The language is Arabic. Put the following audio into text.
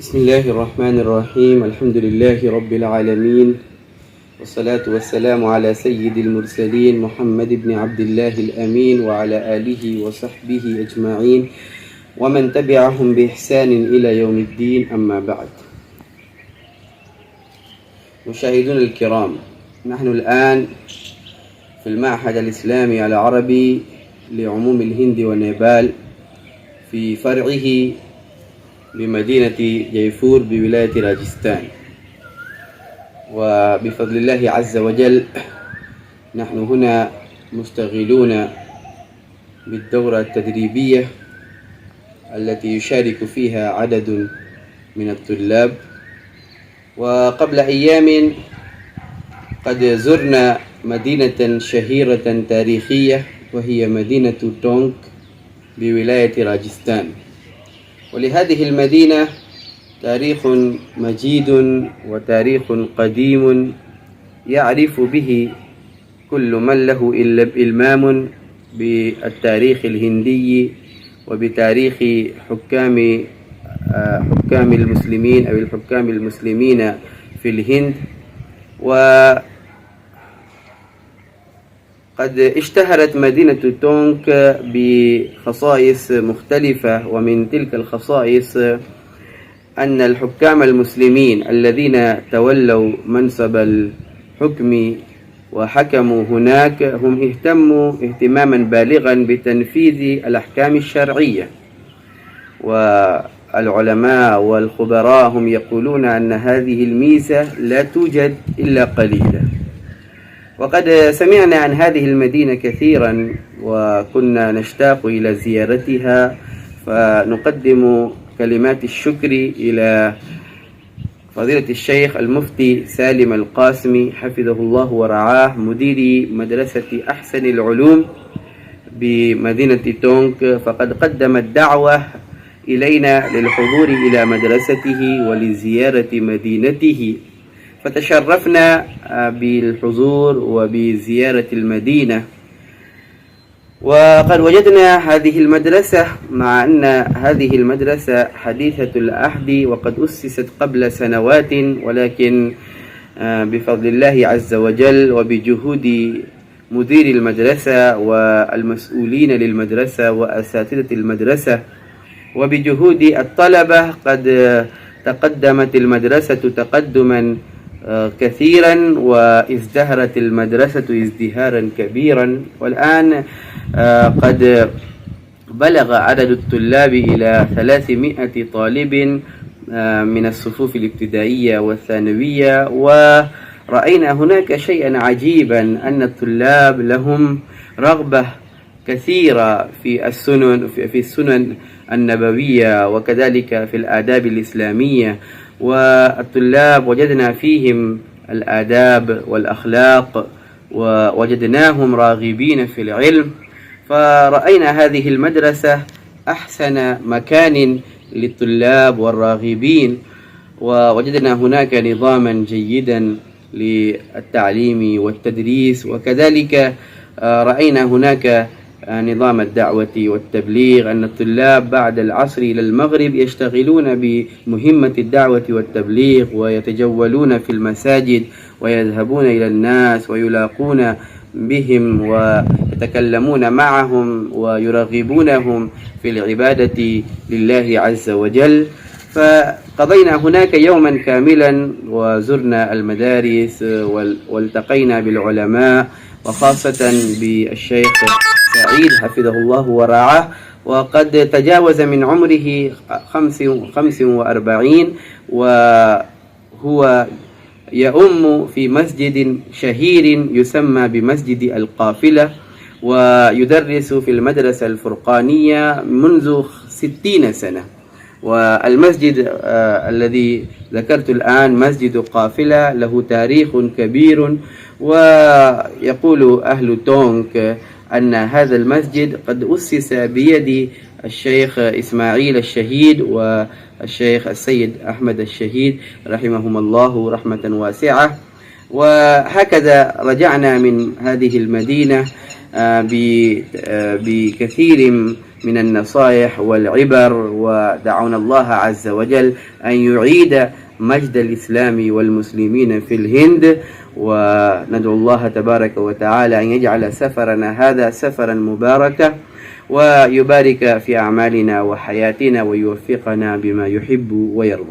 بسم الله الرحمن الرحيم. الحمد لله رب العالمين، والصلاة والسلام على سيد المرسلين محمد بن عبد الله الأمين وعلى آله وصحبه أجمعين ومن تبعهم بإحسان إلى يوم الدين، أما بعد. مشاهدون الكرام، نحن الآن في المعهد الإسلامي العربي لعموم الهند ونيبال في فرعه بمدينة جيفور بولاية راجستان، وبفضل الله عز وجل نحن هنا مشتغلون بالدورة التدريبية التي يشارك فيها عدد من الطلاب. وقبل أيام قد زرنا مدينة شهيرة تاريخية وهي مدينة تونك بولاية راجستان، ولهذه المدينة تاريخ مجيد وتاريخ قديم يعرف به كل من له إلمام بالتاريخ الهندي وبتاريخ حكام المسلمين أو الحكام المسلمين في الهند. وقد اشتهرت مدينة تونك بخصائص مختلفة، ومن تلك الخصائص أن الحكام المسلمين الذين تولوا منصب الحكم وحكموا هناك هم اهتموا اهتماما بالغا بتنفيذ الأحكام الشرعية، والعلماء والخبراء هم يقولون أن هذه الميزة لا توجد إلا قليلا. وقد سمعنا عن هذه المدينة كثيرا وكنا نشتاق إلى زيارتها، فنقدم كلمات الشكر إلى فضيلة الشيخ المفتي سالم القاسمي حفظه الله ورعاه، مدير مدرسة أحسن العلوم بمدينة تونك، فقد قدم الدعوة إلينا للحضور إلى مدرسته ولزيارة مدينته، فتشرفنا بالحضور وبزيارة المدينة. وقد وجدنا هذه المدرسة، مع أن هذه المدرسة حديثة العهد وقد أسست قبل سنوات، ولكن بفضل الله عز وجل وبجهود مدير المدرسة والمسؤولين للمدرسة وأساتذة المدرسة وبجهود الطلبة قد تقدمت المدرسة تقدما كثيرا، وازدهرت المدرسة ازدهارا كبيرا، والآن قد بلغ عدد الطلاب إلى 300 طالب من الصفوف الابتدائية والثانوية. ورأينا هناك شيئا عجيبا، أن الطلاب لهم رغبة كثيرة في السنن النبوية وكذلك في الآداب الإسلامية، والطلاب وجدنا فيهم الآداب والأخلاق ووجدناهم راغبين في العلم، فرأينا هذه المدرسة أحسن مكان للطلاب والراغبين، ووجدنا هناك نظاما جيدا للتعليم والتدريس، وكذلك رأينا هناك نظام الدعوة والتبليغ، أن الطلاب بعد العصر إلى المغرب يشتغلون بمهمة الدعوة والتبليغ ويتجولون في المساجد ويذهبون إلى الناس ويلاقون بهم ويتكلمون معهم ويرغبونهم في العبادة لله عز وجل. فقضينا هناك يوما كاملا وزرنا المدارس والتقينا بالعلماء، وخاصة بالشيخ سعيد حفظه الله ورعاه، وقد تجاوز من عمره 45 وهو يؤم في مسجد شهير يسمى بمسجد القافلة، ويدرس في المدرسة الفرقانية منذ 60 سنة. والمسجد الذي ذكرت الآن مسجد قافلة له تاريخ كبير، ويقول أهل تونك أن هذا المسجد قد أسس بيد الشيخ إسماعيل الشهيد والشيخ السيد أحمد الشهيد رحمهم الله رحمة واسعة. وهكذا رجعنا من هذه المدينة بكثير من النصائح والعبر، ودعونا الله عز وجل أن يعيد مجد الإسلام والمسلمين في الهند، وندعو الله تبارك وتعالى أن يجعل سفرنا هذا سفرا مباركا، ويبارك في أعمالنا وحياتنا، ويوفقنا بما يحب ويرضى.